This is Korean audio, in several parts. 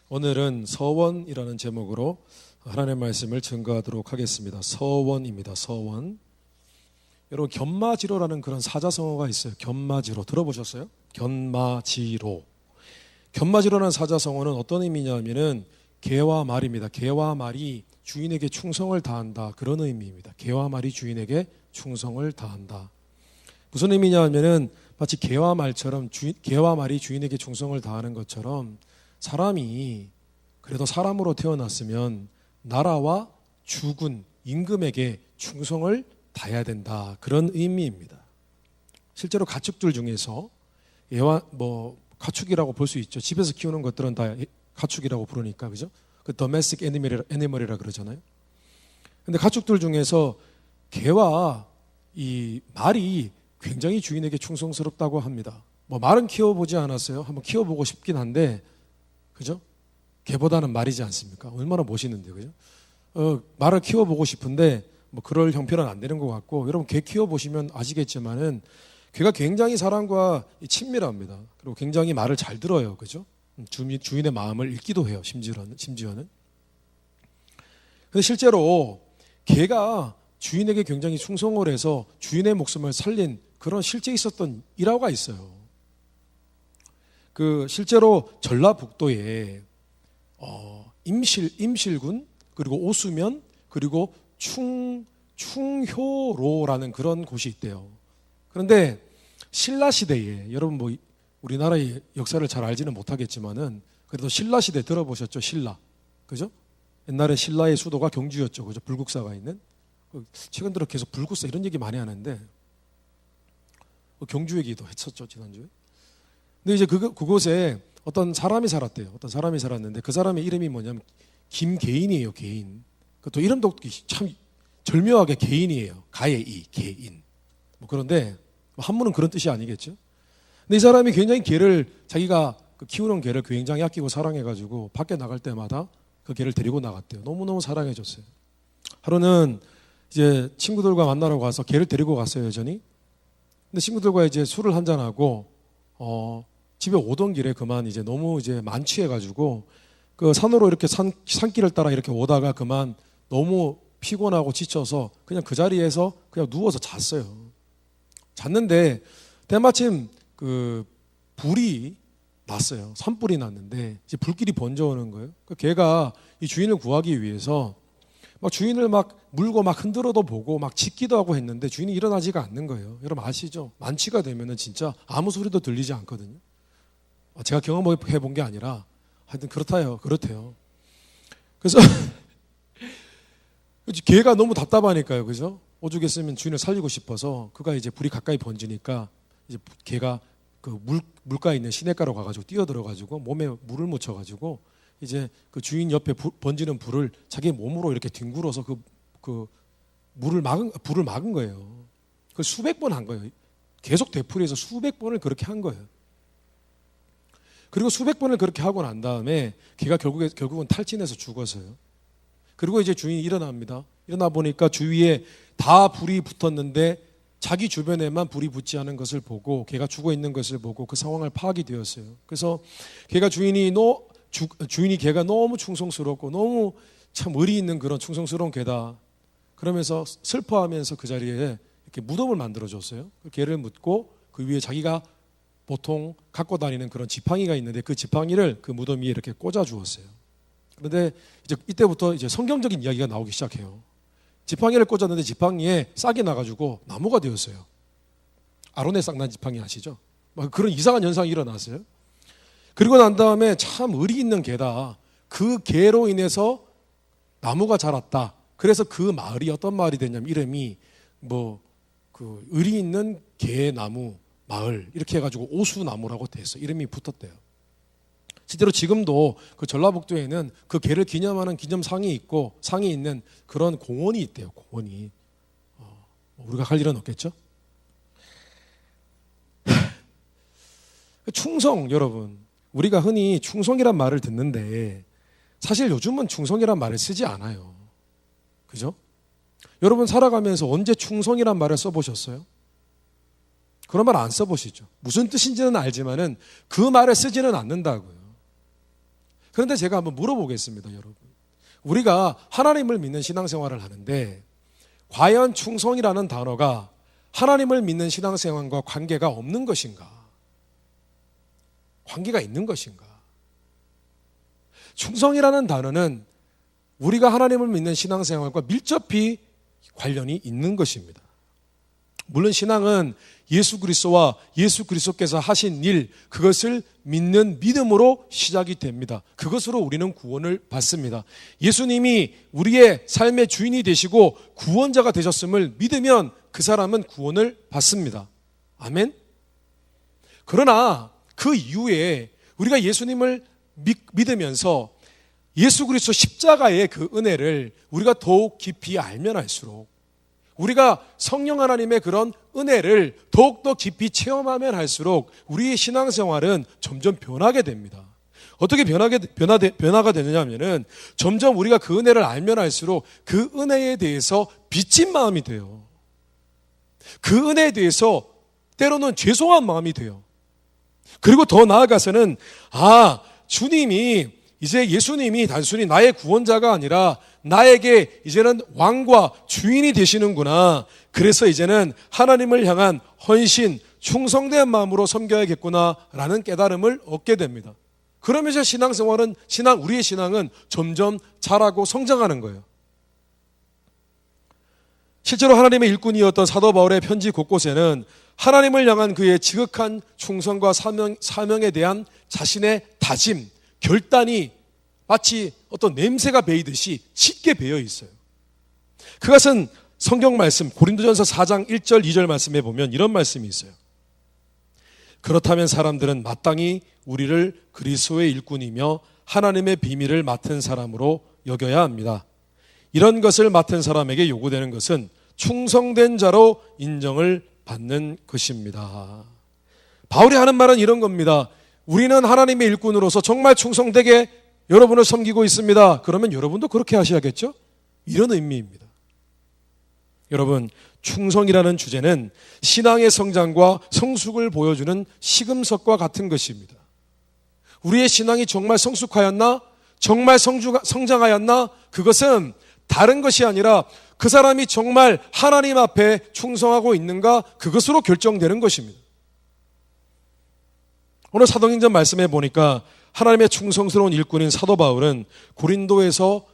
오늘은 서원이라는 제목으로 하나님의 말씀을 증거하도록 하겠습니다. 서원입니다. 서원. 여러분 견마지로라는 그런 사자성어가 있어요. 견마지로 들어보셨어요? 견마지로. 견마지로라는 사자성어는 어떤 의미냐면은 개와 말입니다. 개와 말이 주인에게 충성을 다한다. 그런 의미입니다. 개와 말이 주인에게 충성을 다한다. 무슨 의미냐면은 마치 개와 말처럼 개와 말이 주인에게 충성을 다하는 것처럼 사람이 그래도 사람으로 태어났으면 나라와 주군, 임금에게 충성을 다해야 된다. 그런 의미입니다. 실제로 가축들 중에서 가축이라고 볼 수 있죠. 집에서 키우는 것들은 다 가축이라고 부르니까, 그죠? 그 domestic animal이라 그러잖아요. 근데 가축들 중에서 개와 이 말이 굉장히 주인에게 충성스럽다고 합니다. 말은 키워보지 않았어요. 한번 키워보고 싶긴 한데, 그죠? 개보다는 말이지 않습니까? 얼마나 멋있는데, 그죠? 말을 키워보고 싶은데, 그럴 형편은 안 되는 것 같고, 여러분, 개 키워보시면 아시겠지만은, 개가 굉장히 사람과 친밀합니다. 그리고 굉장히 말을 잘 들어요, 그죠? 주인의 마음을 읽기도 해요, 심지어는. 근데 실제로, 개가 주인에게 굉장히 충성을 해서 주인의 목숨을 살린 그런 실제 있었던 일화가 있어요. 실제로 전라북도에 임실군 그리고 오수면 그리고 충효로라는 그런 곳이 있대요. 그런데 신라 시대에 여러분 우리나라의 역사를 잘 알지는 못하겠지만은 그래도 신라 시대 들어보셨죠? 신라, 그죠? 옛날에 신라의 수도가 경주였죠, 그죠? 불국사가 있는. 최근 들어 계속 불국사 이런 얘기 많이 하는데 경주 얘기도 했었죠, 지난주에. 근데 이제 그곳에 어떤 사람이 살았대요. 어떤 사람이 살았는데 그 사람의 이름이 뭐냐면 김개인이에요. 개인. 또 이름도 참 절묘하게 개인이에요. 가의 이 개인. 그런데 한문은 그런 뜻이 아니겠죠. 근데 이 사람이 굉장히 자기가 키우는 개를 굉장히 아끼고 사랑해가지고 밖에 나갈 때마다 그 개를 데리고 나갔대요. 너무너무 사랑해줬어요. 하루는 이제 친구들과 만나러 가서 개를 데리고 갔어요, 여전히. 근데 친구들과 이제 술을 한잔하고 집에 오던 길에 그만 이제 너무 이제 만취해가지고 그 산으로 이렇게 산길을 따라 이렇게 오다가 그만 너무 피곤하고 지쳐서 그냥 그 자리에서 그냥 누워서 잤어요. 잤는데 때마침 불이 났어요. 산불이 났는데 이제 불길이 번져오는 거예요. 그 개가 이 주인을 구하기 위해서 주인을 물고 흔들어도 보고 짖기도 하고 했는데 주인이 일어나지가 않는 거예요. 여러분 아시죠? 만취가 되면은 진짜 아무 소리도 들리지 않거든요. 제가 경험해 본 게 아니라 하여튼 그렇대요. 그래서 개가 너무 답답하니까요, 그죠? 오죽했으면 주인을 살리고 싶어서 그가 이제 불이 가까이 번지니까 이제 개가 물가에 있는 시냇가로 가가지고 뛰어들어가지고 몸에 물을 묻혀가지고 이제 그 주인 옆에 번지는 불을 자기 몸으로 이렇게 뒹굴어서 불을 막은 거예요. 그걸 수백 번 한 거예요. 계속 되풀이해서 수백 번을 그렇게 한 거예요. 그리고 수백 번을 그렇게 하고 난 다음에 걔가 결국은 탈진해서 죽었어요. 그리고 이제 주인이 일어납니다. 일어나 보니까 주위에 다 불이 붙었는데 자기 주변에만 불이 붙지 않은 것을 보고 걔가 죽어 있는 것을 보고 그 상황을 파악이 되었어요. 그래서 주인이 걔가 너무 충성스럽고 너무 참 의리 있는 그런 충성스러운 개다. 그러면서 슬퍼하면서 그 자리에 이렇게 무덤을 만들어줬어요. 개를 묻고 그 위에 자기가 보통 갖고 다니는 그런 지팡이가 있는데 그 지팡이를 그 무덤 위에 이렇게 꽂아 주었어요. 그런데 이제 이때부터 이제 성경적인 이야기가 나오기 시작해요. 지팡이를 꽂았는데 지팡이에 싹이 나가지고 나무가 되었어요. 아론의 싹난 지팡이 아시죠? 그런 이상한 현상이 일어났어요. 그리고 난 다음에 참 의리 있는 개다. 그 개로 인해서 나무가 자랐다. 그래서 그 마을이 어떤 마을이 됐냐면 이름이 의리 있는 개나무 마을 이렇게 해가지고 오수나무라고 됐어요. 이름이 붙었대요. 실제로 지금도 그 전라북도에는 그 개를 기념하는 기념상이 있는 그런 공원이 있대요. 공원이. 우리가 갈 일은 없겠죠? 충성, 여러분. 우리가 흔히 충성이란 말을 듣는데 사실 요즘은 충성이란 말을 쓰지 않아요. 그죠? 여러분 살아가면서 언제 충성이란 말을 써보셨어요? 그런 말 안 써보시죠. 무슨 뜻인지는 알지만은 그 말을 쓰지는 않는다고요. 그런데 제가 한번 물어보겠습니다, 여러분. 우리가 하나님을 믿는 신앙생활을 하는데 과연 충성이라는 단어가 하나님을 믿는 신앙생활과 관계가 없는 것인가? 관계가 있는 것인가? 충성이라는 단어는 우리가 하나님을 믿는 신앙생활과 밀접히 관련이 있는 것입니다. 물론 신앙은 예수 그리스도와 예수 그리스도께서 하신 일, 그것을 믿는 믿음으로 시작이 됩니다. 그것으로 우리는 구원을 받습니다. 예수님이 우리의 삶의 주인이 되시고 구원자가 되셨음을 믿으면 그 사람은 구원을 받습니다. 아멘? 그러나 그 이후에 우리가 예수님을 믿으면서 예수 그리스도 십자가의 그 은혜를 우리가 더욱 깊이 알면 알수록, 우리가 성령 하나님의 그런 은혜를 더욱더 깊이 체험하면 할수록 우리의 신앙생활은 점점 변하게 됩니다. 어떻게 변화가 되느냐 하면은 점점 우리가 그 은혜를 알면 알수록 그 은혜에 대해서 빚진 마음이 돼요. 그 은혜에 대해서 때로는 죄송한 마음이 돼요. 그리고 더 나아가서는 주님이 이제 예수님이 단순히 나의 구원자가 아니라 나에게 이제는 왕과 주인이 되시는구나. 그래서 이제는 하나님을 향한 헌신, 충성된 마음으로 섬겨야겠구나 라는 깨달음을 얻게 됩니다. 그러면서 우리의 신앙은 점점 자라고 성장하는 거예요. 실제로 하나님의 일꾼이었던 사도 바울의 편지 곳곳에는 하나님을 향한 그의 지극한 충성과 사명에 대한 자신의 다짐, 결단이 마치 어떤 냄새가 배이듯이 짙게 배어 있어요. 그것은 성경 말씀 고린도전서 4장 1절 2절 말씀에 보면 이런 말씀이 있어요. 그렇다면 사람들은 마땅히 우리를 그리스도의 일꾼이며 하나님의 비밀을 맡은 사람으로 여겨야 합니다. 이런 것을 맡은 사람에게 요구되는 것은 충성된 자로 인정을 받는 것입니다. 바울이 하는 말은 이런 겁니다. 우리는 하나님의 일꾼으로서 정말 충성되게 여러분을 섬기고 있습니다. 그러면 여러분도 그렇게 하셔야겠죠? 이런 의미입니다. 여러분, 충성이라는 주제는 신앙의 성장과 성숙을 보여주는 시금석과 같은 것입니다. 우리의 신앙이 정말 성숙하였나? 정말 성장하였나? 그것은 다른 것이 아니라 그 사람이 정말 하나님 앞에 충성하고 있는가? 그것으로 결정되는 것입니다. 오늘 사도행전 말씀해 보니까 하나님의 충성스러운 일꾼인 사도 바울은 고린도에서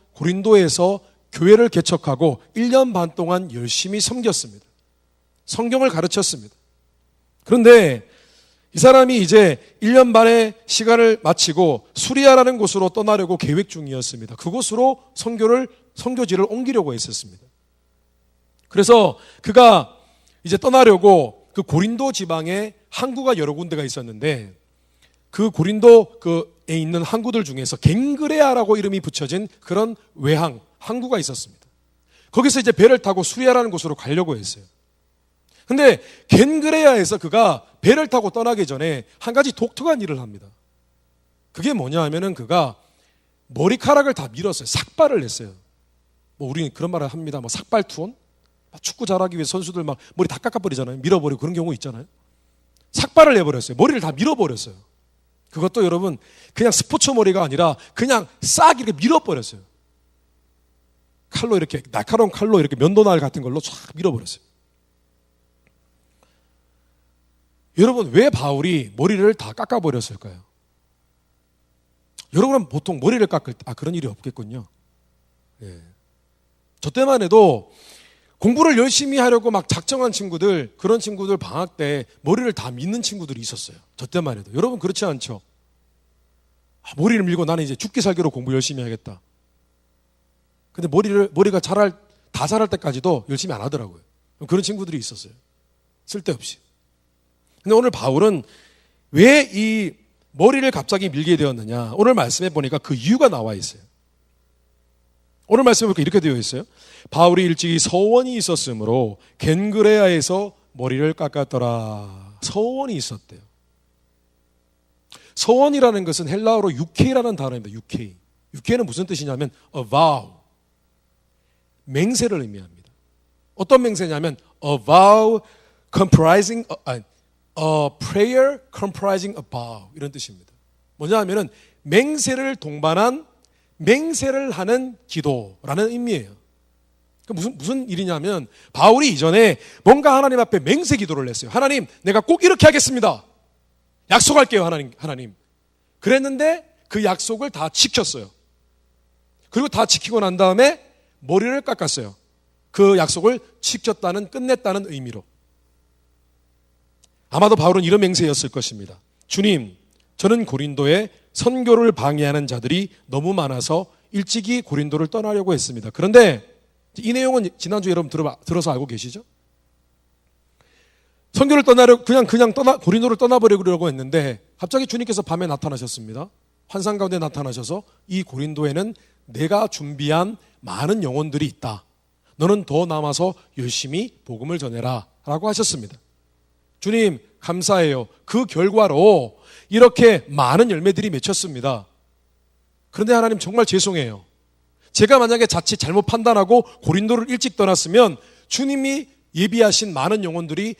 교회를 개척하고 1년 반 동안 열심히 섬겼습니다. 성경을 가르쳤습니다. 그런데 이 사람이 이제 1년 반의 시간을 마치고 수리아라는 곳으로 떠나려고 계획 중이었습니다. 그곳으로 선교지를 옮기려고 했었습니다. 그래서 그가 이제 떠나려고 그 고린도 지방에 항구가 여러 군데가 있었는데 그 고린도에 있는 항구들 중에서 갱그레아라고 이름이 붙여진 그런 항구가 있었습니다. 거기서 이제 배를 타고 수리아라는 곳으로 가려고 했어요. 근데 갱그레아에서 그가 배를 타고 떠나기 전에 한 가지 독특한 일을 합니다. 그게 뭐냐 하면은 그가 머리카락을 다 밀었어요. 삭발을 했어요. 우리는 그런 말을 합니다. 삭발 투혼? 축구 잘하기 위해 선수들 막 머리 다 깎아버리잖아요. 밀어버리고 그런 경우 있잖아요. 삭발을 해버렸어요. 머리를 다 밀어버렸어요. 그것도 여러분 그냥 스포츠 머리가 아니라 그냥 싹 이렇게 밀어버렸어요. 칼로 이렇게 날카로운 칼로 이렇게 면도날 같은 걸로 쫙 밀어버렸어요. 여러분 왜 바울이 머리를 다 깎아버렸을까요? 여러분은 보통 머리를 깎을 때 그런 일이 없겠군요. 예. 저 때만 해도 공부를 열심히 하려고 막 작정한 그런 친구들 방학 때 머리를 다 밀는 친구들이 있었어요. 저 때만 해도. 여러분 그렇지 않죠? 머리를 밀고 나는 이제 죽기 살기로 공부 열심히 해야겠다. 근데 머리가 다 자랄 때까지도 열심히 안 하더라고요. 그런 친구들이 있었어요. 쓸데없이. 근데 오늘 바울은 왜 이 머리를 갑자기 밀게 되었느냐? 오늘 말씀해 보니까 그 이유가 나와 있어요. 오늘 말씀해 보니까 이렇게 되어 있어요. 바울이 일찍이 서원이 있었으므로 겐그레아에서 머리를 깎았더라. 서원이 있었대요. 서원이라는 것은 헬라어로 유케이라는 단어입니다. 유케이는 무슨 뜻이냐면 a vow, 맹세를 의미합니다. 어떤 맹세냐면 a vow comprising a prayer comprising a vow 이런 뜻입니다. 뭐냐 하면은 맹세를 동반한 맹세를 하는 기도라는 의미예요. 무슨 일이냐면 바울이 이전에 뭔가 하나님 앞에 맹세 기도를 했어요. 하나님, 내가 꼭 이렇게 하겠습니다. 약속할게요, 하나님. 그랬는데 그 약속을 다 지켰어요. 그리고 다 지키고 난 다음에 머리를 깎았어요. 그 약속을 지켰다는, 끝냈다는 의미로. 아마도 바울은 이런 맹세였을 것입니다. 주님, 저는 고린도에 선교를 방해하는 자들이 너무 많아서 일찍이 고린도를 떠나려고 했습니다. 그런데 이 내용은 지난주에 여러분 들어서 알고 계시죠? 선교를 고린도를 떠나버리려고 했는데 갑자기 주님께서 밤에 나타나셨습니다. 환상 가운데 나타나셔서 이 고린도에는 내가 준비한 많은 영혼들이 있다. 너는 더 남아서 열심히 복음을 전해라 라고 하셨습니다. 주님, 감사해요. 그 결과로 이렇게 많은 열매들이 맺혔습니다. 그런데 하나님, 정말 죄송해요. 제가 만약에 자칫 잘못 판단하고 고린도를 일찍 떠났으면 주님이 예비하신 많은 영혼들이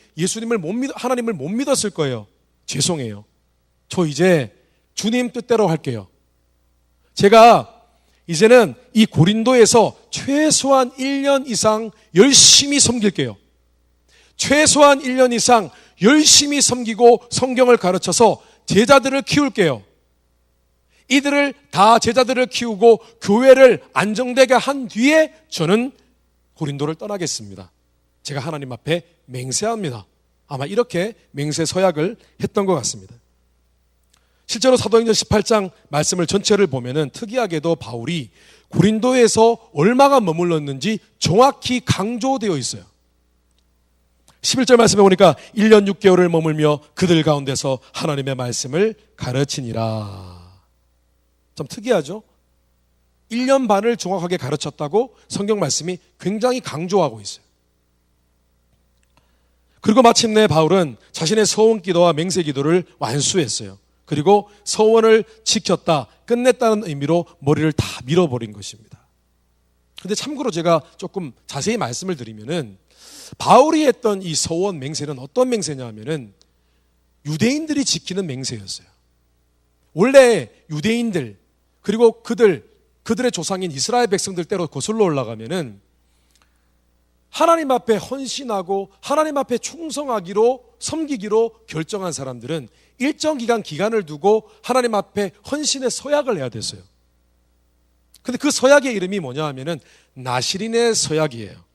하나님을 못 믿었을 거예요. 죄송해요. 저 이제 주님 뜻대로 할게요. 제가 이제는 이 고린도에서 최소한 1년 이상 열심히 섬길게요. 최소한 1년 이상 열심히 섬기고 성경을 가르쳐서 제자들을 키울게요. 이들을 다 제자들을 키우고 교회를 안정되게 한 뒤에 저는 고린도를 떠나겠습니다. 제가 하나님 앞에 맹세합니다. 아마 이렇게 맹세 서약을 했던 것 같습니다. 실제로 사도행전 18장 말씀을 전체를 보면은 특이하게도 바울이 고린도에서 얼마가 머물렀는지 정확히 강조되어 있어요. 11절 말씀에 보니까 1년 6개월을 머물며 그들 가운데서 하나님의 말씀을 가르치니라. 좀 특이하죠? 1년 반을 정확하게 가르쳤다고 성경 말씀이 굉장히 강조하고 있어요. 그리고 마침내 바울은 자신의 서원 기도와 맹세 기도를 완수했어요. 그리고 서원을 지켰다, 끝냈다는 의미로 머리를 다 밀어버린 것입니다. 그런데 참고로 제가 조금 자세히 말씀을 드리면은 바울이 했던 이 서원 맹세는 어떤 맹세냐 하면은 유대인들이 지키는 맹세였어요. 원래 유대인들 그리고 그들의 조상인 이스라엘 백성들 때로 거슬러 올라가면은 하나님 앞에 헌신하고 하나님 앞에 충성하기로 섬기기로 결정한 사람들은 일정 기간을 두고 하나님 앞에 헌신의 서약을 해야 됐어요. 근데 그 서약의 이름이 뭐냐 하면은 나시린의 서약이에요.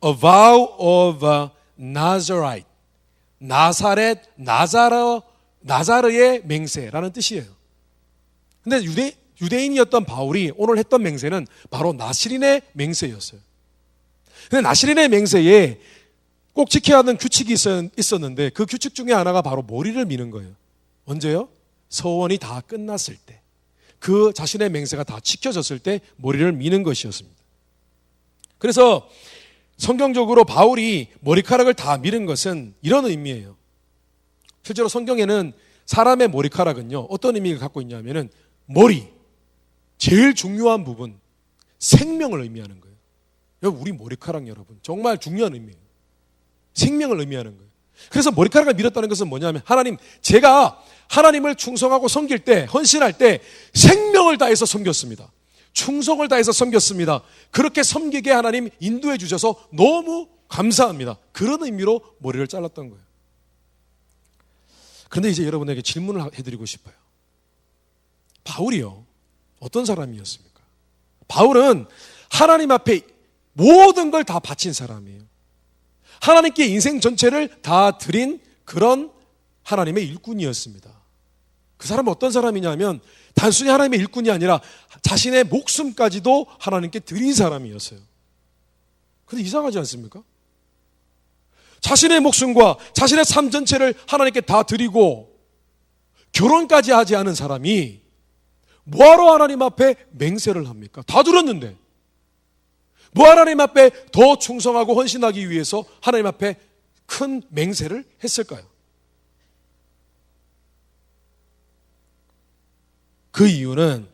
A vow of a Nazarite. 나자르의 맹세라는 뜻이에요. 근데 유대인이었던 바울이 오늘 했던 맹세는 바로 나시린의 맹세였어요. 근데 나시린의 맹세에 꼭 지켜야 하는 규칙이 있었는데 그 규칙 중에 하나가 바로 머리를 미는 거예요. 언제요? 서원이 다 끝났을 때. 그 자신의 맹세가 다 지켜졌을 때 머리를 미는 것이었습니다. 그래서 성경적으로 바울이 머리카락을 다 미는 것은 이런 의미예요. 실제로 성경에는 사람의 머리카락은요, 어떤 의미를 갖고 있냐면은 머리, 제일 중요한 부분, 생명을 의미하는 거예요. 우리 머리카락 여러분, 정말 중요한 의미예요. 생명을 의미하는 거예요. 그래서 머리카락을 밀었다는 것은 뭐냐면 하나님, 제가 하나님을 충성하고 섬길 때, 헌신할 때 생명을 다해서 섬겼습니다. 충성을 다해서 섬겼습니다. 그렇게 섬기게 하나님 인도해 주셔서 너무 감사합니다. 그런 의미로 머리를 잘랐던 거예요. 그런데 이제 여러분에게 질문을 해드리고 싶어요. 바울이요, 어떤 사람이었습니까? 바울은 하나님 앞에 모든 걸 다 바친 사람이에요. 하나님께 인생 전체를 다 드린 그런 하나님의 일꾼이었습니다. 그 사람은 어떤 사람이냐면 단순히 하나님의 일꾼이 아니라 자신의 목숨까지도 하나님께 드린 사람이었어요. 그런데 이상하지 않습니까? 자신의 목숨과 자신의 삶 전체를 하나님께 다 드리고 결혼까지 하지 않은 사람이 뭐하러 하나님 앞에 맹세를 합니까? 다 들었는데 뭐 하나님 앞에 더 충성하고 헌신하기 위해서 하나님 앞에 큰 맹세를 했을까요? 그 이유는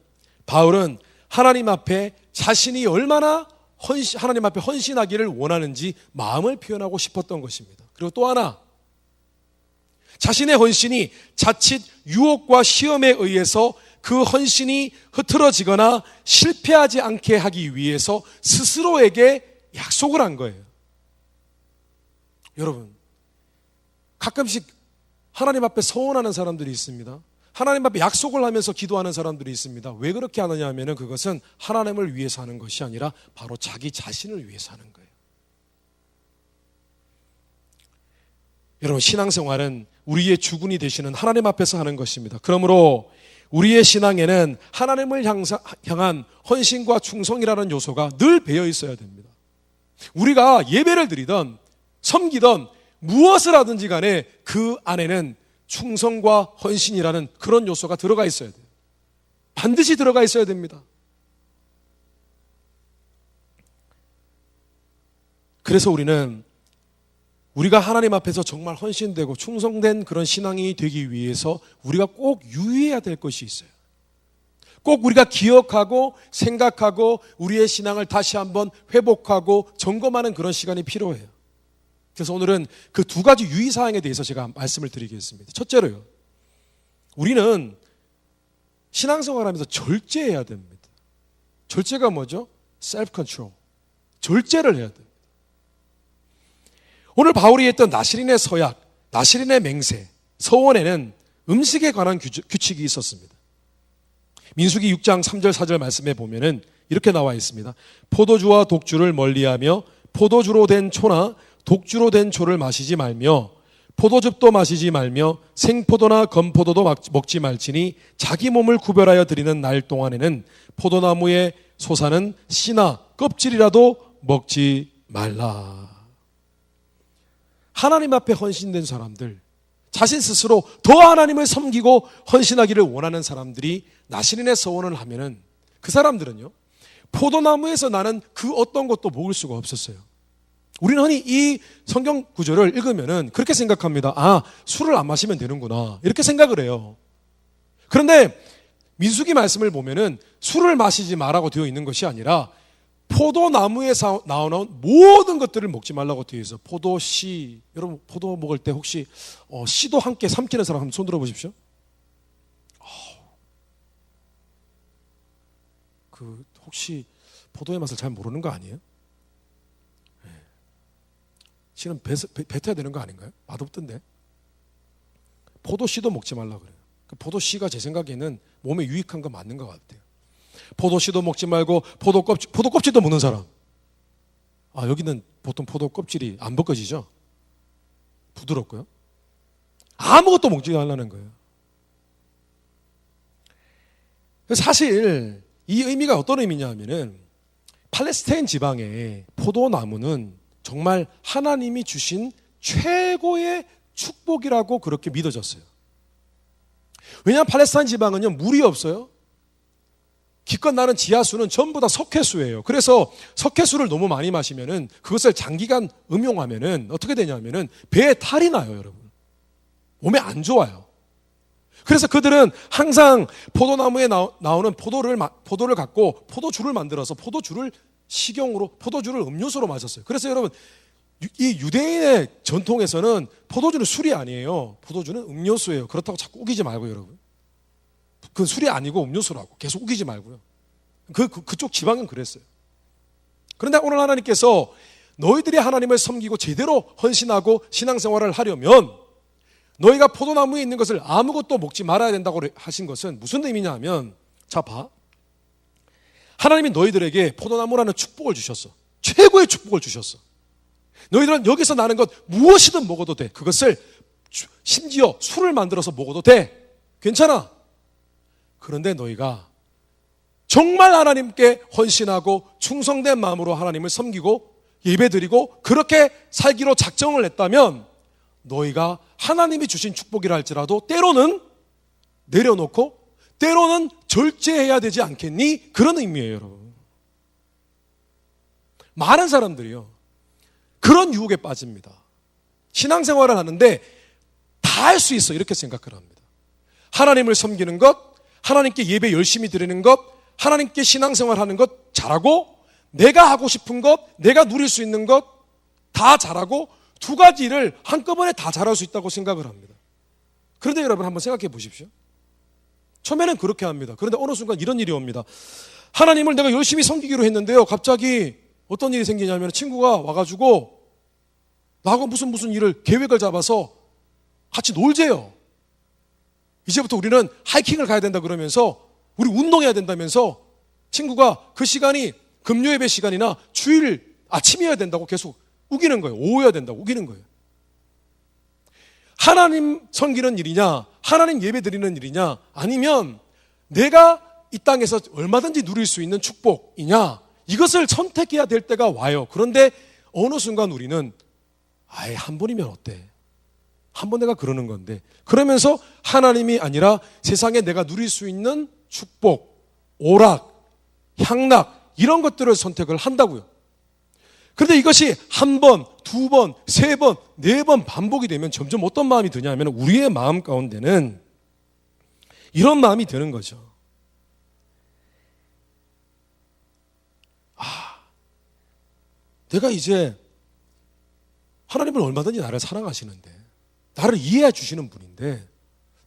바울은 하나님 앞에 자신이 얼마나 하나님 앞에 헌신하기를 원하는지 마음을 표현하고 싶었던 것입니다. 그리고 또 하나, 자신의 헌신이 자칫 유혹과 시험에 의해서 그 헌신이 흐트러지거나 실패하지 않게 하기 위해서 스스로에게 약속을 한 거예요. 여러분, 가끔씩 하나님 앞에 서원하는 사람들이 있습니다. 하나님 앞에 약속을 하면서 기도하는 사람들이 있습니다. 왜 그렇게 하느냐 하면 그것은 하나님을 위해서 하는 것이 아니라 바로 자기 자신을 위해서 하는 거예요. 여러분, 신앙생활은 우리의 주군이 되시는 하나님 앞에서 하는 것입니다. 그러므로 우리의 신앙에는 하나님을 향한 헌신과 충성이라는 요소가 늘 배어 있어야 됩니다. 우리가 예배를 드리던 섬기던 무엇을 하든지 간에 그 안에는 충성과 헌신이라는 그런 요소가 들어가 있어야 돼요. 반드시 들어가 있어야 됩니다. 그래서 우리가 하나님 앞에서 정말 헌신되고 충성된 그런 신앙이 되기 위해서 우리가 꼭 유의해야 될 것이 있어요. 꼭 우리가 기억하고 생각하고 우리의 신앙을 다시 한번 회복하고 점검하는 그런 시간이 필요해요. 그래서 오늘은 그 두 가지 유의사항에 대해서 제가 말씀을 드리겠습니다. 첫째로요, 우리는 신앙생활하면서 절제해야 됩니다. 절제가 뭐죠? 셀프 컨트롤. 절제를 해야 됩니다. 오늘 바울이 했던 나시린의 서약, 나시린의 맹세, 서원에는 음식에 관한 규칙이 있었습니다. 민수기 6장 3절 4절 말씀에 보면은 이렇게 나와 있습니다. 포도주와 독주를 멀리하며 포도주로 된 초나 독주로 된 초를 마시지 말며 포도즙도 마시지 말며 생포도나 건포도도 먹지 말지니 자기 몸을 구별하여 드리는 날 동안에는 포도나무에 솟아는 씨나 껍질이라도 먹지 말라. 하나님 앞에 헌신된 사람들, 자신 스스로 더 하나님을 섬기고 헌신하기를 원하는 사람들이 나시린의 서원을 하면은 그 사람들은요, 포도나무에서 나는 그 어떤 것도 먹을 수가 없었어요. 우리는 흔히 이 성경 구절을 읽으면은 그렇게 생각합니다. 아, 술을 안 마시면 되는구나, 이렇게 생각을 해요. 그런데 민수기 말씀을 보면은 술을 마시지 말라고 되어 있는 것이 아니라 포도나무에서 나오는 모든 것들을 먹지 말라고 되어 있어요. 포도, 씨. 여러분, 포도 먹을 때 혹시 씨도 함께 삼키는 사람 한번 손 들어보십시오. 혹시 포도의 맛을 잘 모르는 거 아니에요? 네. 씨는 뱉어야 되는 거 아닌가요? 맛없던데. 포도 씨도 먹지 말라 그래요. 포도 씨가 제 생각에는 몸에 유익한 거 맞는 것 같아요. 포도 씨도 먹지 말고 포도 껍질도 먹는 사람. 여기는 보통 포도 껍질이 안 벗겨지죠? 부드럽고요. 아무것도 먹지 말라는 거예요. 사실 이 의미가 어떤 의미냐 하면은 팔레스타인 지방의 포도나무는 정말 하나님이 주신 최고의 축복이라고 그렇게 믿어졌어요. 왜냐하면 팔레스타인 지방은요, 물이 없어요. 기껏 나는 지하수는 전부 다 석회수예요. 그래서 석회수를 너무 많이 마시면은 그것을 장기간 음용하면은 어떻게 되냐면은 배에 탈이 나요, 여러분. 몸에 안 좋아요. 그래서 그들은 항상 포도나무에 나오는 포도를 갖고 포도주를 만들어서 포도주를 식용으로, 포도주를 음료수로 마셨어요. 그래서 여러분, 이 유대인의 전통에서는 포도주는 술이 아니에요. 포도주는 음료수예요. 그렇다고 자꾸 우기지 말고, 여러분. 그건 술이 아니고 음료수라고. 계속 우기지 말고요. 그쪽 지방은 그랬어요. 그런데 오늘 하나님께서 너희들이 하나님을 섬기고 제대로 헌신하고 신앙생활을 하려면 너희가 포도나무에 있는 것을 아무것도 먹지 말아야 된다고 하신 것은 무슨 의미냐 하면, 자, 봐. 하나님이 너희들에게 포도나무라는 축복을 주셨어. 최고의 축복을 주셨어. 너희들은 여기서 나는 것 무엇이든 먹어도 돼. 그것을 심지어 술을 만들어서 먹어도 돼. 괜찮아. 그런데 너희가 정말 하나님께 헌신하고 충성된 마음으로 하나님을 섬기고 예배드리고 그렇게 살기로 작정을 했다면 너희가 하나님이 주신 축복이라 할지라도 때로는 내려놓고 때로는 절제해야 되지 않겠니? 그런 의미예요, 여러분. 많은 사람들이요, 그런 유혹에 빠집니다. 신앙생활을 하는데 다 할 수 있어, 이렇게 생각을 합니다. 하나님을 섬기는 것, 하나님께 예배 열심히 드리는 것, 하나님께 신앙생활 하는 것 잘하고, 내가 하고 싶은 것, 내가 누릴 수 있는 것 다 잘하고, 두 가지를 한꺼번에 다 잘할 수 있다고 생각을 합니다. 그런데 여러분, 한번 생각해 보십시오. 처음에는 그렇게 합니다. 그런데 어느 순간 이런 일이 옵니다. 하나님을 내가 열심히 섬기기로 했는데요, 갑자기 어떤 일이 생기냐면 친구가 와가지고 나하고 무슨 일을 계획을 잡아서 같이 놀재요. 이제부터 우리는 하이킹을 가야 된다 그러면서 우리 운동해야 된다면서 친구가 그 시간이 금요예배 시간이나 주일 아침이어야 된다고 계속 우기는 거예요. 오후여야 된다고 우기는 거예요. 하나님 섬기는 일이냐, 하나님 예배 드리는 일이냐, 아니면 내가 이 땅에서 얼마든지 누릴 수 있는 축복이냐, 이것을 선택해야 될 때가 와요. 그런데 어느 순간 우리는 아예 한 번이면 어때? 한 번 내가 그러는 건데, 그러면서 하나님이 아니라 세상에 내가 누릴 수 있는 축복, 오락, 향락, 이런 것들을 선택을 한다고요. 그런데 이것이 한 번, 두 번, 세 번, 네 번 반복이 되면 점점 어떤 마음이 드냐면 우리의 마음 가운데는 이런 마음이 드는 거죠. 내가 이제 하나님은 얼마든지 나를 사랑하시는데, 나를 이해해 주시는 분인데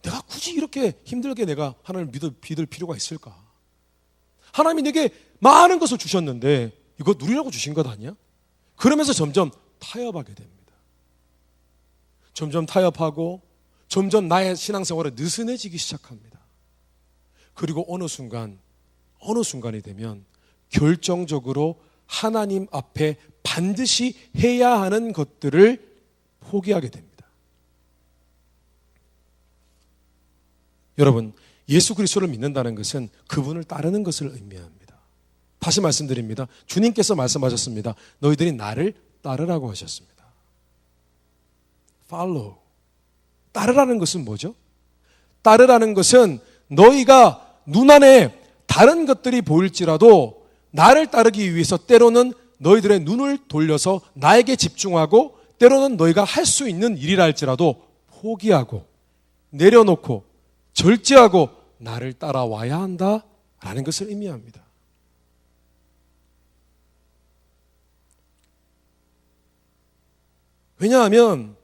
내가 굳이 이렇게 힘들게 내가 하나님을 믿을 필요가 있을까? 하나님이 내게 많은 것을 주셨는데 이거 누리라고 주신 것 아니야? 그러면서 점점 타협하게 됩니다. 점점 타협하고 점점 나의 신앙생활에 느슨해지기 시작합니다. 그리고 어느 순간이 되면 결정적으로 하나님 앞에 반드시 해야 하는 것들을 포기하게 됩니다. 여러분, 예수 그리스도를 믿는다는 것은 그분을 따르는 것을 의미합니다. 다시 말씀드립니다. 주님께서 말씀하셨습니다. 너희들이 나를 따르라고 하셨습니다. Follow. 따르라는 것은 뭐죠? 따르라는 것은 너희가 눈안에 다른 것들이 보일지라도 나를 따르기 위해서 때로는 너희들의 눈을 돌려서 나에게 집중하고, 때로는 너희가 할 수 있는 일이라 할지라도 포기하고 내려놓고 절제하고 나를 따라와야 한다라는 것을 의미합니다. 왜냐하면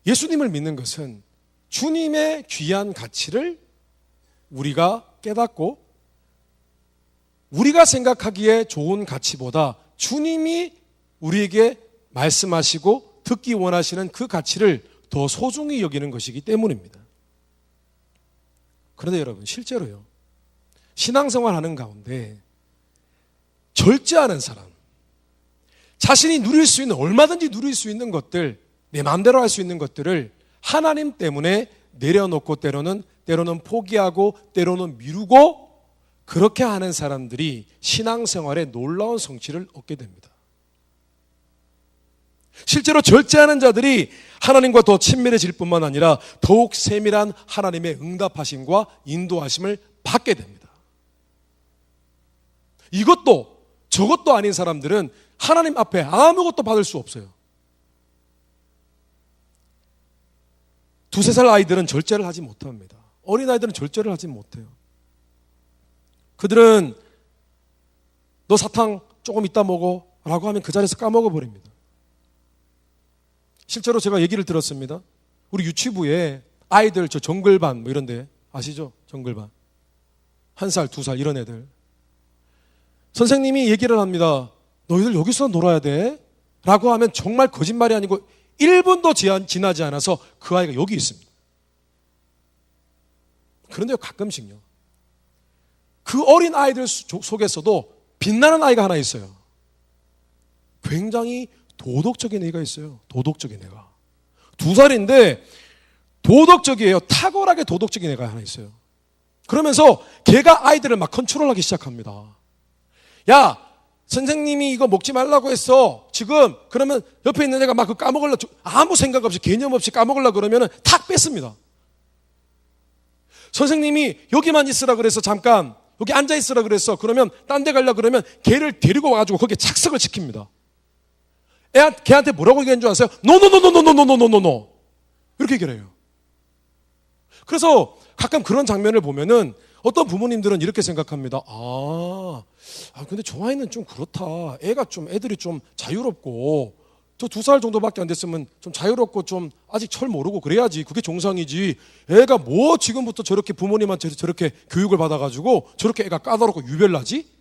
예수님을 믿는 것은 주님의 귀한 가치를 우리가 깨닫고 우리가 생각하기에 좋은 가치보다 주님이 우리에게 말씀하시고 듣기 원하시는 그 가치를 더 소중히 여기는 것이기 때문입니다. 그런데 여러분, 실제로요, 신앙생활 하는 가운데 절제하는 사람, 자신이 누릴 수 있는, 얼마든지 누릴 수 있는 것들, 내 마음대로 할 수 있는 것들을 하나님 때문에 내려놓고 때로는 포기하고 때로는 미루고, 그렇게 하는 사람들이 신앙생활에 놀라운 성취를 얻게 됩니다. 실제로 절제하는 자들이 하나님과 더 친밀해질 뿐만 아니라 더욱 세밀한 하나님의 응답하심과 인도하심을 받게 됩니다. 이것도 저것도 아닌 사람들은 하나님 앞에 아무것도 받을 수 없어요. 2, 3살 아이들은 절제를 하지 못합니다. 어린아이들은 절제를 하지 못해요. 그들은 너 사탕 조금 이따 먹어 라고 하면 그 자리에서 까먹어 버립니다. 실제로 제가 얘기를 들었습니다. 우리 유치부에 아이들, 저 정글반 뭐 이런 데 아시죠? 정글반 1살, 2살 이런 애들, 선생님이 얘기를 합니다. 너희들 여기서 놀아야 돼 라고 하면 정말 거짓말이 아니고 1분도 지나지 않아서 그 아이가 여기 있습니다. 그런데 가끔씩요, 그 어린 아이들 속에서도 빛나는 아이가 하나 있어요. 굉장히 도덕적인 애가 있어요. 도덕적인 애가 2살인데 도덕적이에요. 탁월하게 도덕적인 애가 하나 있어요. 그러면서 걔가 아이들을 막 컨트롤하기 시작합니다. 야, 선생님이 이거 먹지 말라고 했어 지금. 그러면 옆에 있는 애가 막 그 까먹으려고, 아무 생각 없이 개념 없이 까먹으려고 그러면 탁 뺐습니다. 선생님이 여기만 있으라 그래서 잠깐 여기 앉아 있으라 그랬어. 그러면 딴 데 가려고 그러면 걔를 데리고 와가지고 거기에 착석을 시킵니다. 걔한테 뭐라고 얘기한 줄 아세요? 노노노노노노노노노노 이렇게 얘기를 해요. 그래서 가끔 그런 장면을 보면은 어떤 부모님들은 이렇게 생각합니다. 근데 저 아이는 좀 그렇다. 애들이 좀 자유롭고 저 2살 정도밖에 안 됐으면 좀 자유롭고 좀 아직 철 모르고 그래야지. 그게 정상이지. 애가 뭐 지금부터 저렇게 부모님한테 저렇게 교육을 받아가지고 저렇게 애가 까다롭고 유별나지?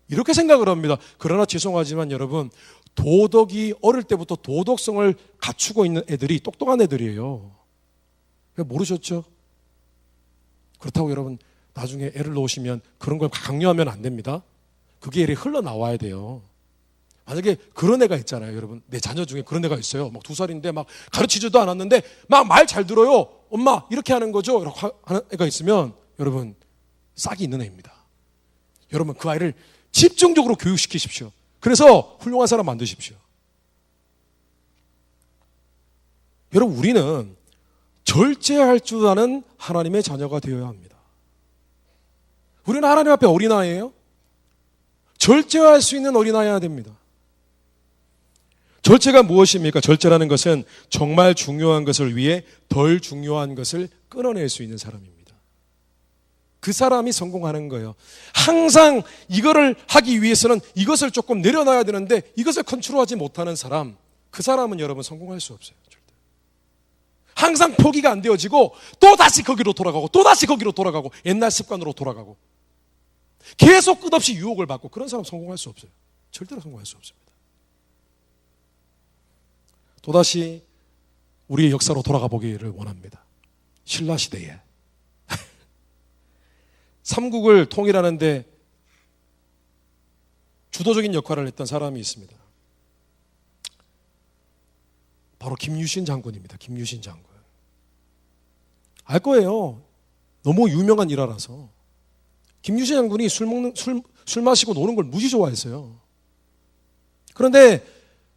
이렇게 생각을 합니다. 그러나 죄송하지만 여러분, 도덕이 어릴 때부터 도덕성을 갖추고 있는 애들이 똑똑한 애들이에요. 모르셨죠? 그렇다고 여러분 나중에 애를 놓으시면 그런 걸 강요하면 안 됩니다. 그게 애를 흘러나와야 돼요. 만약에 그런 애가 있잖아요, 여러분. 내 자녀 중에 그런 애가 있어요. 막 2살인데 막 가르치지도 않았는데 막 말 잘 들어요. 엄마 이렇게 하는 거죠. 이렇게 하는 애가 있으면 여러분 싹이 있는 애입니다. 여러분 그 아이를 집중적으로 교육시키십시오. 그래서 훌륭한 사람 만드십시오. 여러분 우리는 절제할 줄 아는 하나님의 자녀가 되어야 합니다. 우리는 하나님 앞에 어린아이예요. 절제할 수 있는 어린아이여야 됩니다. 절제가 무엇입니까? 절제라는 것은 정말 중요한 것을 위해 덜 중요한 것을 끊어낼 수 있는 사람입니다. 그 사람이 성공하는 거예요. 항상 이거를 하기 위해서는 이것을 조금 내려놔야 되는데 이것을 컨트롤하지 못하는 사람, 그 사람은 여러분 성공할 수 없어요. 절대. 항상 포기가 안 되어지고 또 다시 거기로 돌아가고 또 다시 거기로 돌아가고 옛날 습관으로 돌아가고 계속 끝없이 유혹을 받고 그런 사람 성공할 수 없어요. 절대로 성공할 수 없습니다. 또다시 우리의 역사로 돌아가 보기를 원합니다. 신라시대에 삼국을 통일하는데 주도적인 역할을 했던 사람이 있습니다. 바로 김유신 장군입니다. 김유신 장군. 알 거예요. 너무 유명한 일화라서. 김유신 장군이 술 마시고 노는 걸 무지 좋아했어요. 그런데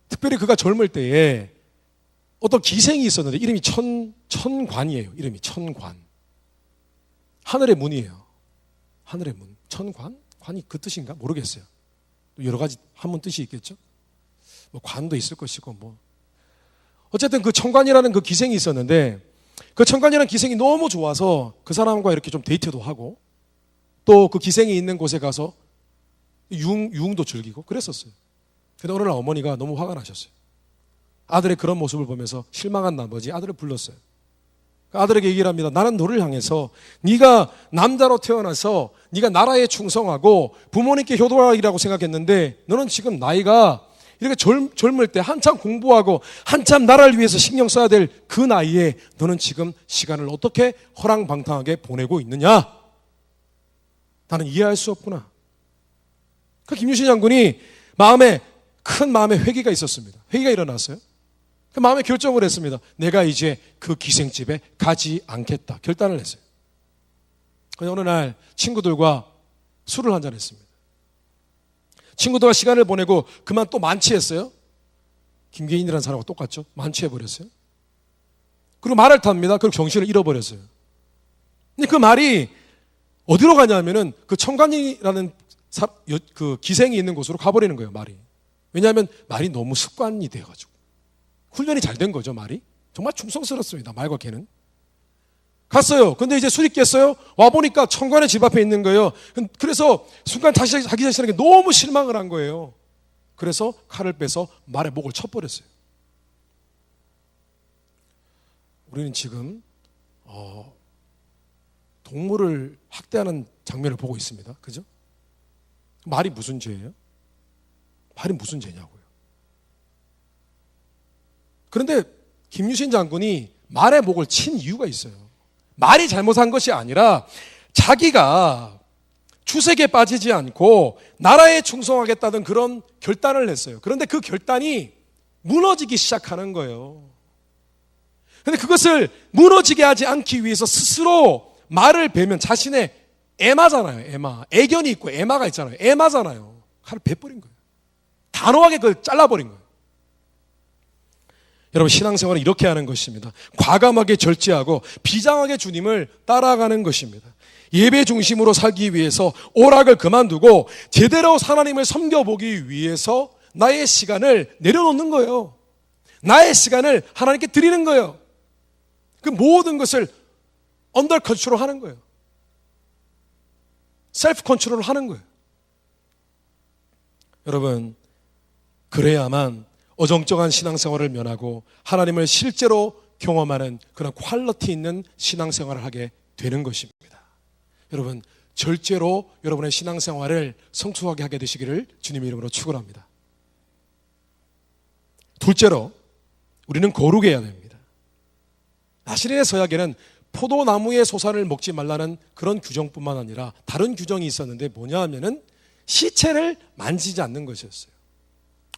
특별히 그가 젊을 때에 어떤 기생이 있었는데 이름이 천관이에요. 이름이 천관. 하늘의 문이에요. 하늘의 문. 천관? 관이 그 뜻인가? 모르겠어요. 여러 가지 한문 뜻이 있겠죠? 뭐 관도 있을 것이고 뭐. 어쨌든 그 천관이라는 그 기생이 있었는데 그 천관이라는 기생이 너무 좋아서 그 사람과 이렇게 좀 데이트도 하고 또 그 기생이 있는 곳에 가서 유흥도 즐기고 그랬었어요. 근데 어느 날 어머니가 너무 화가 나셨어요. 아들의 그런 모습을 보면서 실망한 나머지 아들을 불렀어요. 아들에게 얘기를 합니다. 나는 너를 향해서 네가 남자로 태어나서 네가 나라에 충성하고 부모님께 효도하리라고 생각했는데 너는 지금 나이가 이렇게 젊을 때 한참 공부하고 한참 나라를 위해서 신경 써야 될 그 나이에 너는 지금 시간을 어떻게 허랑방탕하게 보내고 있느냐? 나는 이해할 수 없구나. 그 김유신 장군이 큰 마음에 회개가 있었습니다. 회개가 일어났어요. 그 마음에 결정을 했습니다. 내가 이제 그 기생집에 가지 않겠다. 결단을 했어요. 그래서 어느 날 친구들과 술을 한잔 했습니다. 친구들과 시간을 보내고 그만 또 만취했어요. 김계인이라는 사람과 똑같죠. 만취해버렸어요. 그리고 말을 탑니다. 그리고 정신을 잃어버렸어요. 근데 그 말이 어디로 가냐면은 그 청관이라는 그 기생이 있는 곳으로 가버리는 거예요. 말이. 왜냐하면 말이 너무 습관이 돼가지고. 훈련이 잘 된 거죠, 말이. 정말 충성스럽습니다, 말과 개는. 갔어요. 근데 이제 술이 깼어요. 와보니까 청관의 집 앞에 있는 거예요. 그래서 순간 다시 자기 자신에게 너무 실망을 한 거예요. 그래서 칼을 빼서 말의 목을 쳐버렸어요. 우리는 지금 동물을 학대하는 장면을 보고 있습니다. 그죠? 말이 무슨 죄예요? 말이 무슨 죄냐고요. 그런데 김유신 장군이 말의 목을 친 이유가 있어요. 말이 잘못한 것이 아니라 자기가 추색에 빠지지 않고 나라에 충성하겠다는 그런 결단을 냈어요. 그런데 그 결단이 무너지기 시작하는 거예요. 그런데 그것을 무너지게 하지 않기 위해서 스스로 말을 베면 자신의 애마잖아요. 애마. 애견이 있고 애마가 있잖아요. 애마잖아요. 칼을 베버린 거예요. 단호하게 그걸 잘라버린 거예요. 여러분 신앙생활은 이렇게 하는 것입니다. 과감하게 절제하고 비장하게 주님을 따라가는 것입니다. 예배 중심으로 살기 위해서 오락을 그만두고 제대로 하나님을 섬겨보기 위해서 나의 시간을 내려놓는 거예요. 나의 시간을 하나님께 드리는 거예요. 그 모든 것을 언더 컨트롤 하는 거예요. 셀프 컨트롤을 하는 거예요. 여러분 그래야만 어정쩡한 신앙생활을 면하고 하나님을 실제로 경험하는 그런 퀄리티 있는 신앙생활을 하게 되는 것입니다. 여러분, 절제로 여러분의 신앙생활을 성숙하게 하게 되시기를 주님의 이름으로 축원합니다. 둘째로 우리는 거룩해야 됩니다. 나시린의 서약에는 포도나무의 소산을 먹지 말라는 그런 규정뿐만 아니라 다른 규정이 있었는데 뭐냐 하면은 시체를 만지지 않는 것이었어요.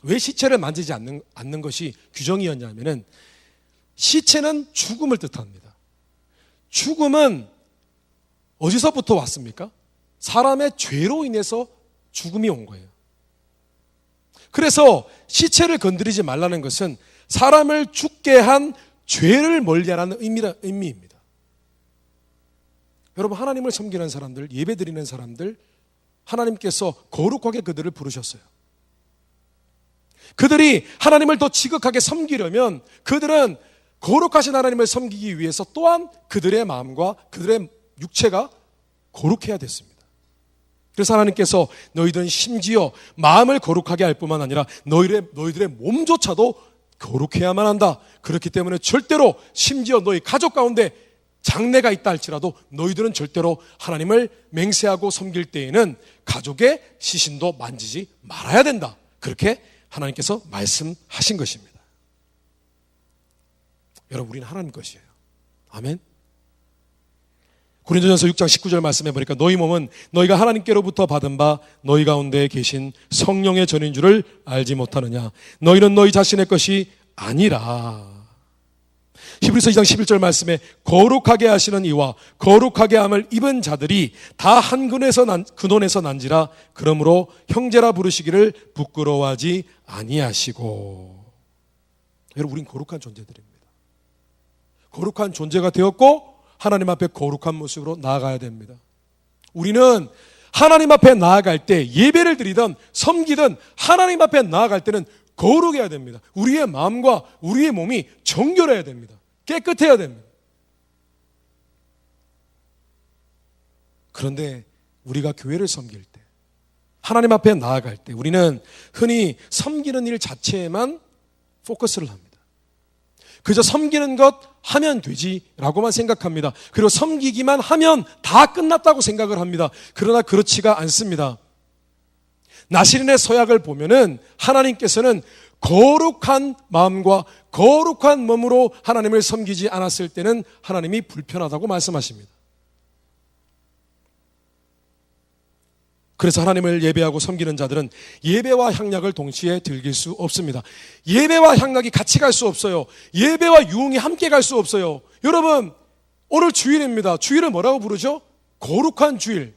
왜 시체를 만지지 않는 것이 규정이었냐면은 시체는 죽음을 뜻합니다. 죽음은 어디서부터 왔습니까? 사람의 죄로 인해서 죽음이 온 거예요. 그래서 시체를 건드리지 말라는 것은 사람을 죽게 한 죄를 멀리하라는 의미입니다. 여러분, 하나님을 섬기는 사람들, 예배드리는 사람들, 하나님께서 거룩하게 그들을 부르셨어요. 그들이 하나님을 더 지극하게 섬기려면 그들은 거룩하신 하나님을 섬기기 위해서 또한 그들의 마음과 그들의 육체가 거룩해야 됐습니다. 그래서 하나님께서 너희들은 심지어 마음을 거룩하게 할 뿐만 아니라 너희들의 몸조차도 거룩해야만 한다. 그렇기 때문에 절대로 심지어 너희 가족 가운데 장례가 있다 할지라도 너희들은 절대로 하나님을 맹세하고 섬길 때에는 가족의 시신도 만지지 말아야 된다. 그렇게 하나님께서 말씀하신 것입니다. 여러분, 우리는 하나님 것이에요. 아멘. 고린도전서 6장 19절 말씀해 보니까 너희 몸은 너희가 하나님께로부터 받은 바 너희 가운데 계신 성령의 전인 줄을 알지 못하느냐. 너희는 너희 자신의 것이 아니라. 히브리서 2장 11절 말씀에 거룩하게 하시는 이와 거룩하게 함을 입은 자들이 다 한 근원에서 난지라. 그러므로 형제라 부르시기를 부끄러워하지 아니하시고. 여러분, 우린 거룩한 존재들입니다. 거룩한 존재가 되었고 하나님 앞에 거룩한 모습으로 나아가야 됩니다. 우리는 하나님 앞에 나아갈 때 예배를 드리든 섬기든 하나님 앞에 나아갈 때는 거룩해야 됩니다. 우리의 마음과 우리의 몸이 정결해야 됩니다. 깨끗해야 됩니다. 그런데 우리가 교회를 섬길 때, 하나님 앞에 나아갈 때 우리는 흔히 섬기는 일 자체에만 포커스를 합니다. 그저 섬기는 것 하면 되지라고만 생각합니다. 그리고 섬기기만 하면 다 끝났다고 생각을 합니다. 그러나 그렇지가 않습니다. 나시린의 서약을 보면은 하나님께서는 거룩한 마음과 거룩한 몸으로 하나님을 섬기지 않았을 때는 하나님이 불편하다고 말씀하십니다. 그래서 하나님을 예배하고 섬기는 자들은 예배와 향락을 동시에 즐길 수 없습니다. 예배와 향락이 같이 갈 수 없어요. 예배와 유흥이 함께 갈 수 없어요. 여러분, 오늘 주일입니다. 주일을 뭐라고 부르죠? 거룩한 주일.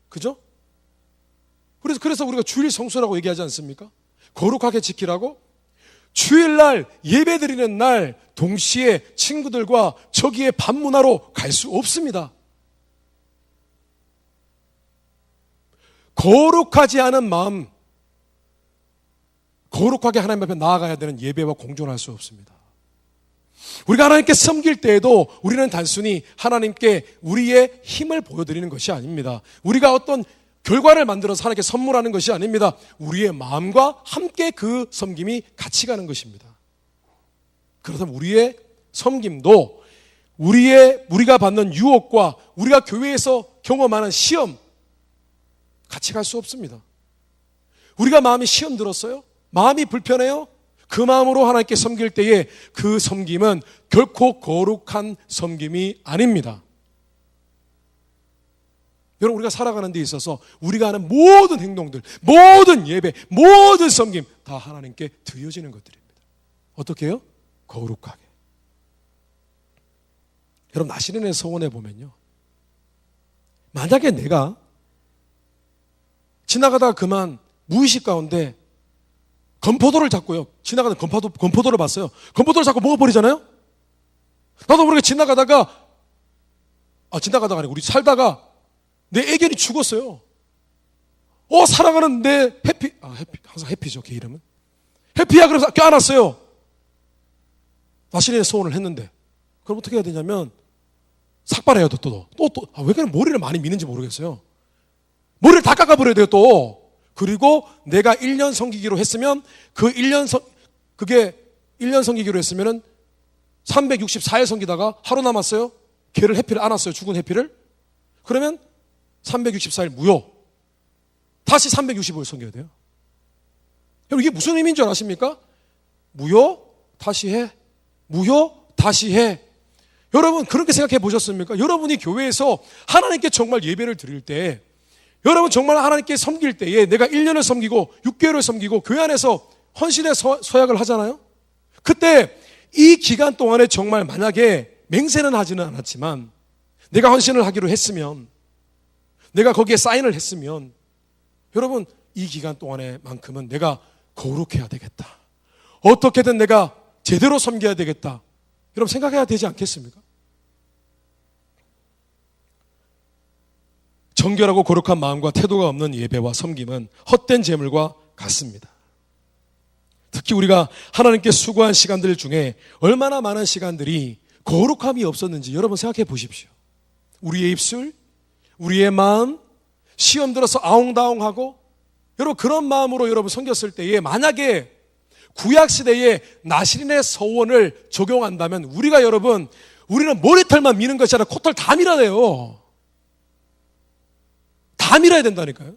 그죠? 그래서 우리가 주일 성수라고 얘기하지 않습니까? 거룩하게 지키라고? 주일날 예배 드리는 날 동시에 친구들과 저기에 밤문화로 갈 수 없습니다. 거룩하지 않은 마음, 거룩하게 하나님 앞에 나아가야 되는 예배와 공존할 수 없습니다. 우리가 하나님께 섬길 때에도 우리는 단순히 하나님께 우리의 힘을 보여드리는 것이 아닙니다. 우리가 어떤 결과를 만들어서 하나님께 선물하는 것이 아닙니다. 우리의 마음과 함께 그 섬김이 같이 가는 것입니다. 그렇다면 우리의 섬김도 우리가 받는 유혹과 우리가 교회에서 경험하는 시험 같이 갈 수 없습니다. 우리가 마음이 시험 들었어요? 마음이 불편해요? 그 마음으로 하나님께 섬길 때에 그 섬김은 결코 거룩한 섬김이 아닙니다. 여러분, 우리가 살아가는 데 있어서 우리가 하는 모든 행동들, 모든 예배, 모든 섬김 다 하나님께 드려지는 것들입니다. 어떻게 해요? 거룩하게. 여러분, 나시린의 서원에 보면요, 만약에 내가 지나가다가 그만 무의식 가운데 건포도를 잡고요, 지나가는 건포도를 봤어요. 건포도를 잡고 먹어버리잖아요. 나도 모르게 지나가다가 아니 우리 살다가 내 애견이 죽었어요. 사랑하는 내 해피, 항상 해피죠, 걔 이름은. 해피야, 그래서 껴안았어요. 나시린의 소원을 했는데, 그럼 어떻게 해야 되냐면, 삭발해야 돼, 왜 그냥 머리를 많이 미는지 모르겠어요. 머리를 다 깎아버려야 돼요, 또. 그리고 내가 1년 섬기기로 했으면 그 그게 1년 섬기기로 했으면은 364일 섬기다가 하루 남았어요. 걔를 해피를 안았어요. 죽은 해피를. 그러면 364일 무효. 다시 365일 섬겨야 돼요. 여러분 이게 무슨 의미인 줄 아십니까? 무효 다시 해. 무효 다시 해. 여러분 그렇게 생각해 보셨습니까? 여러분이 교회에서 하나님께 정말 예배를 드릴 때, 여러분 정말 하나님께 섬길 때에 내가 1년을 섬기고 6개월을 섬기고 교회 안에서 헌신의 서약을 하잖아요. 그때 이 기간 동안에 정말 만약에 맹세는 하지는 않았지만 내가 헌신을 하기로 했으면, 내가 거기에 사인을 했으면, 여러분 이 기간 동안에만큼은 내가 거룩해야 되겠다. 어떻게든 내가 제대로 섬겨야 되겠다. 여러분 생각해야 되지 않겠습니까? 정결하고 거룩한 마음과 태도가 없는 예배와 섬김은 헛된 재물과 같습니다. 특히 우리가 하나님께 수고한 시간들 중에 얼마나 많은 시간들이 거룩함이 없었는지 여러분 생각해 보십시오. 우리의 입술, 우리의 마음, 시험 들어서 아웅다웅하고, 여러분 그런 마음으로 여러분 섬겼을 때에 만약에 구약시대에 나시린의 서원을 적용한다면 우리는 머리털만 미는 것이 아니라 코털 다 밀어야 돼요. 다 밀어야 된다니까요.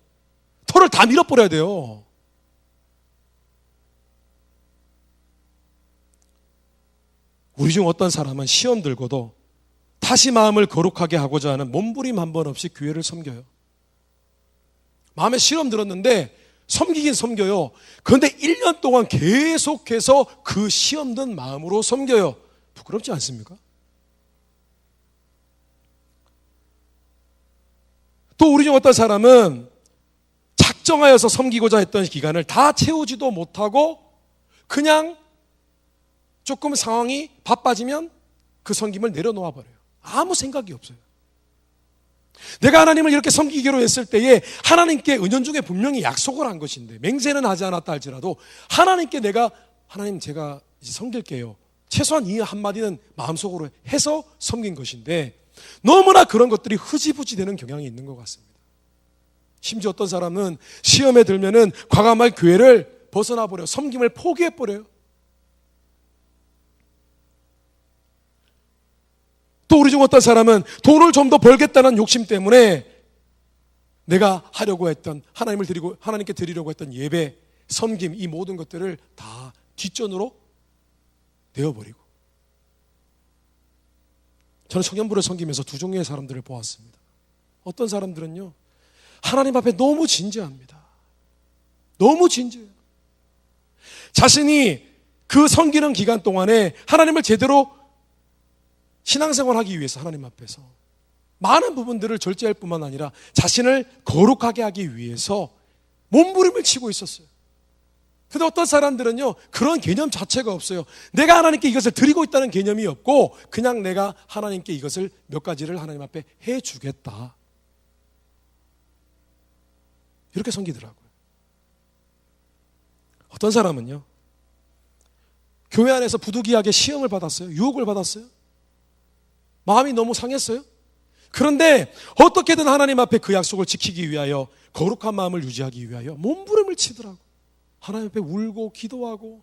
털을 다 밀어버려야 돼요. 우리 중 어떤 사람은 시험 들고도 다시 마음을 거룩하게 하고자 하는 몸부림 한 번 없이 교회를 섬겨요. 마음에 시험 들었는데 섬기긴 섬겨요. 그런데 1년 동안 계속해서 그 시험 든 마음으로 섬겨요. 부끄럽지 않습니까? 또 우리 중 어떤 사람은 작정하여서 섬기고자 했던 기간을 다 채우지도 못하고 그냥 조금 상황이 바빠지면 그 섬김을 내려놓아 버려요. 아무 생각이 없어요. 내가 하나님을 이렇게 섬기기로 했을 때에 하나님께 은연중에 분명히 약속을 한 것인데, 맹세는 하지 않았다 할지라도 하나님께 하나님 제가 이제 섬길게요, 최소한 이 한마디는 마음속으로 해서 섬긴 것인데, 너무나 그런 것들이 흐지부지 되는 경향이 있는 것 같습니다. 심지어 어떤 사람은 시험에 들면은 과감하게 교회를 벗어나 버려요. 섬김을 포기해 버려요. 또 우리 중 어떤 사람은 돈을 좀 더 벌겠다는 욕심 때문에 내가 하려고 했던, 하나님께 드리려고 했던 예배, 섬김, 이 모든 것들을 다 뒷전으로 내어버리고. 저는 청년부를 섬기면서 두 종류의 사람들을 보았습니다. 어떤 사람들은요, 하나님 앞에 너무 진지합니다. 너무 진지해요. 자신이 그 섬기는 기간 동안에 하나님을 제대로 신앙생활하기 위해서 하나님 앞에서 많은 부분들을 절제할 뿐만 아니라 자신을 거룩하게 하기 위해서 몸부림을 치고 있었어요. 근데 어떤 사람들은요, 그런 개념 자체가 없어요. 내가 하나님께 이것을 드리고 있다는 개념이 없고 그냥 내가 하나님께 이것을 몇 가지를 하나님 앞에 해주겠다, 이렇게 섬기더라고요. 어떤 사람은요, 교회 안에서 부득이하게 시험을 받았어요. 유혹을 받았어요. 마음이 너무 상했어요. 그런데 어떻게든 하나님 앞에 그 약속을 지키기 위하여, 거룩한 마음을 유지하기 위하여 몸부림을 치더라고요. 하나님 앞에 울고 기도하고,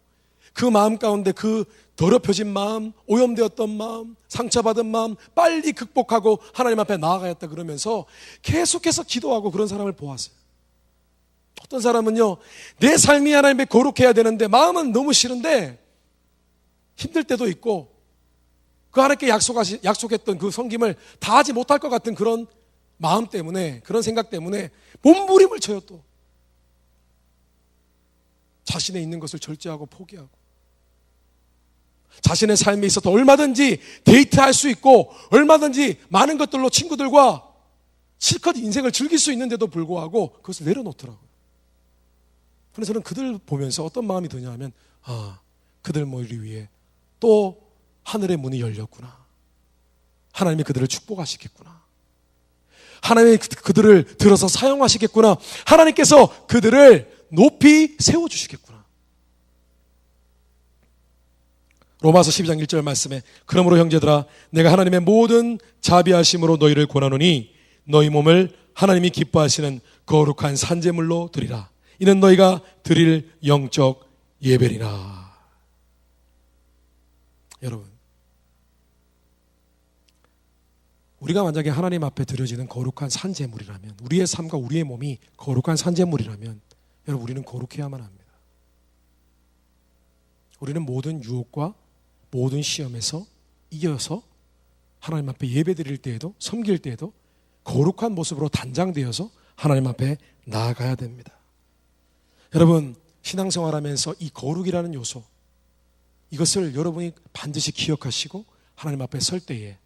그 마음 가운데 그 더럽혀진 마음, 오염되었던 마음, 상처받은 마음 빨리 극복하고 하나님 앞에 나아가야겠다 그러면서 계속해서 기도하고 그런 사람을 보았어요. 어떤 사람은요, 내 삶이 하나님 앞에 거룩해야 되는데 마음은 너무 싫은데 힘들 때도 있고, 그 하나님께 약속했던 그 섬김을 다 하지 못할 것 같은 그런 마음 때문에, 그런 생각 때문에 몸부림을 쳐요. 또 자신의 있는 것을 절제하고 포기하고, 자신의 삶에 있어서 얼마든지 데이트할 수 있고 얼마든지 많은 것들로 친구들과 실컷 인생을 즐길 수 있는데도 불구하고 그것을 내려놓더라고요. 그래서 저는 그들 보면서 어떤 마음이 드냐 하면, 그들 모이를 위해 또 하늘의 문이 열렸구나. 하나님이 그들을 축복하시겠구나. 하나님이 그들을 들어서 사용하시겠구나. 하나님께서 그들을 높이 세워주시겠구나. 로마서 12장 1절 말씀에, 그러므로 형제들아, 내가 하나님의 모든 자비하심으로 너희를 권하노니 너희 몸을 하나님이 기뻐하시는 거룩한 산제물로 드리라. 이는 너희가 드릴 영적 예배리라. 여러분, 우리가 만약에 하나님 앞에 드려지는 거룩한 산제물이라면, 우리의 삶과 우리의 몸이 거룩한 산제물이라면 여러분, 우리는 거룩해야만 합니다. 우리는 모든 유혹과 모든 시험에서 이겨서 하나님 앞에 예배 드릴 때에도, 섬길 때에도 거룩한 모습으로 단장되어서 하나님 앞에 나아가야 됩니다. 여러분, 신앙생활하면서 이 거룩이라는 요소, 이것을 여러분이 반드시 기억하시고 하나님 앞에 설 때에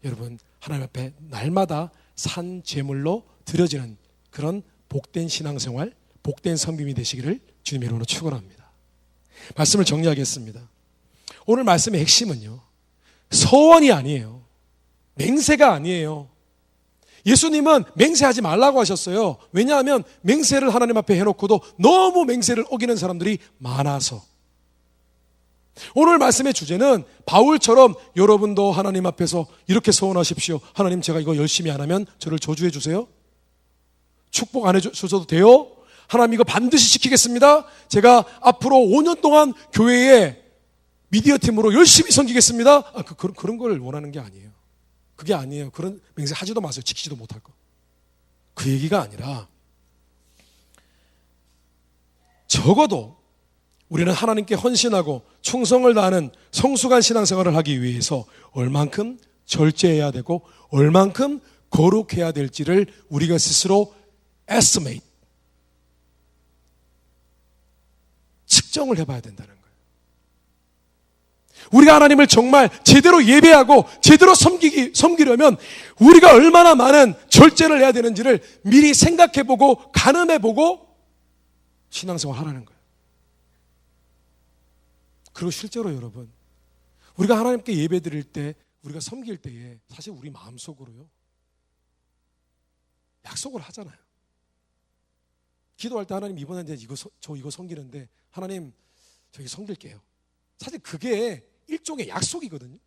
여러분, 하나님 앞에 날마다 산 제물로 드려지는 그런 복된 신앙생활, 복된 섬김이 되시기를 주님의 이름으로 축원합니다. 말씀을 정리하겠습니다. 오늘 말씀의 핵심은요, 서원이 아니에요. 맹세가 아니에요. 예수님은 맹세하지 말라고 하셨어요. 왜냐하면 맹세를 하나님 앞에 해놓고도 너무 맹세를 어기는 사람들이 많아서. 오늘 말씀의 주제는 바울처럼 여러분도 하나님 앞에서 이렇게 서원하십시오. 하나님, 제가 이거 열심히 안 하면 저를 저주해 주세요. 축복 안 해주셔도 돼요. 하나님, 이거 반드시 지키겠습니다. 제가 앞으로 5년 동안 교회에 미디어 팀으로 열심히 섬기겠습니다. 그런 걸 원하는 게 아니에요. 그게 아니에요. 그런 맹세 하지도 마세요. 지키지도 못할 거. 그 얘기가 아니라 적어도 우리는 하나님께 헌신하고 충성을 다하는 성숙한 신앙생활을 하기 위해서 얼만큼 절제해야 되고 얼만큼 거룩해야 될지를 우리가 스스로 estimate, 측정을 해봐야 된다는 거예요. 우리가 하나님을 정말 제대로 예배하고 제대로 섬기려면 우리가 얼마나 많은 절제를 해야 되는지를 미리 생각해보고 가늠해보고 신앙생활 하라는 거예요. 그리고 실제로 여러분, 우리가 하나님께 예배 드릴 때, 우리가 섬길 때에 사실 우리 마음속으로요, 약속을 하잖아요. 기도할 때 하나님, 이번에 저 이거 섬기는데 하나님, 저기 섬길게요. 사실 그게 일종의 약속이거든요.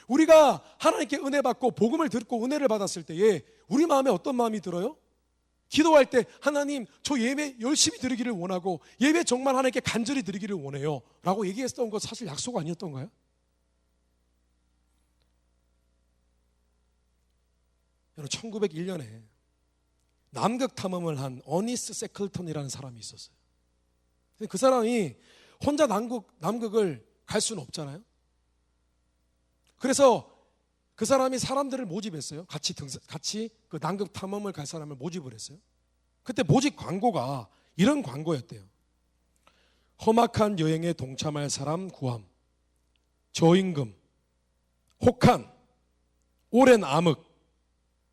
우리가 하나님께 은혜 받고 복음을 듣고 은혜를 받았을 때에 우리 마음에 어떤 마음이 들어요? 기도할 때 하나님, 저 예배 열심히 드리기를 원하고 예배 정말 하나님께 간절히 드리기를 원해요 라고 얘기했던 거 사실 약속 아니었던가요? 여러분, 1901년에 남극 탐험을 한 어니스 세클턴이라는 사람이 있었어요. 그 사람이 혼자 남극을 갈 수는 없잖아요. 그래서 그 사람이 사람들을 모집했어요. 같이 그 남극 탐험을 갈 사람을 모집을 했어요. 그때 모집 광고가 이런 광고였대요. 험악한 여행에 동참할 사람 구함, 저임금, 혹한, 오랜 암흑,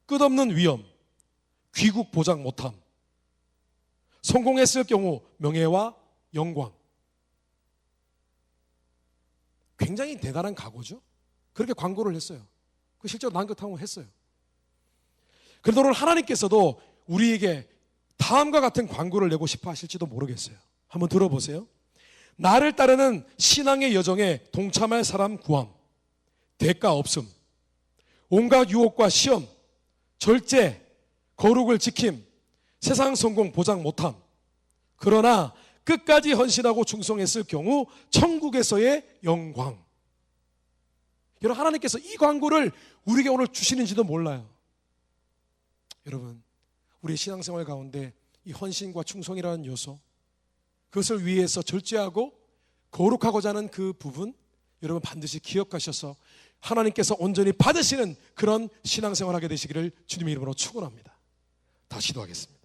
끝없는 위험, 귀국 보장 못함, 성공했을 경우 명예와 영광. 굉장히 대단한 각오죠. 그렇게 광고를 했어요. 실제로 남극 탐험을 했어요. 그런데 오늘 하나님께서도 우리에게 다음과 같은 광고를 내고 싶어 하실지도 모르겠어요. 한번 들어보세요. 나를 따르는 신앙의 여정에 동참할 사람 구함, 대가 없음, 온갖 유혹과 시험, 절제, 거룩을 지킴, 세상 성공 보장 못함. 그러나 끝까지 헌신하고 충성했을 경우 천국에서의 영광. 여러분, 하나님께서 이 광고를 우리에게 오늘 주시는지도 몰라요. 여러분, 우리의 신앙생활 가운데 이 헌신과 충성이라는 요소, 그것을 위해서 절제하고 거룩하고자 하는 그 부분, 여러분 반드시 기억하셔서 하나님께서 온전히 받으시는 그런 신앙생활 하게 되시기를 주님의 이름으로 축원합니다. 다시 기도하겠습니다.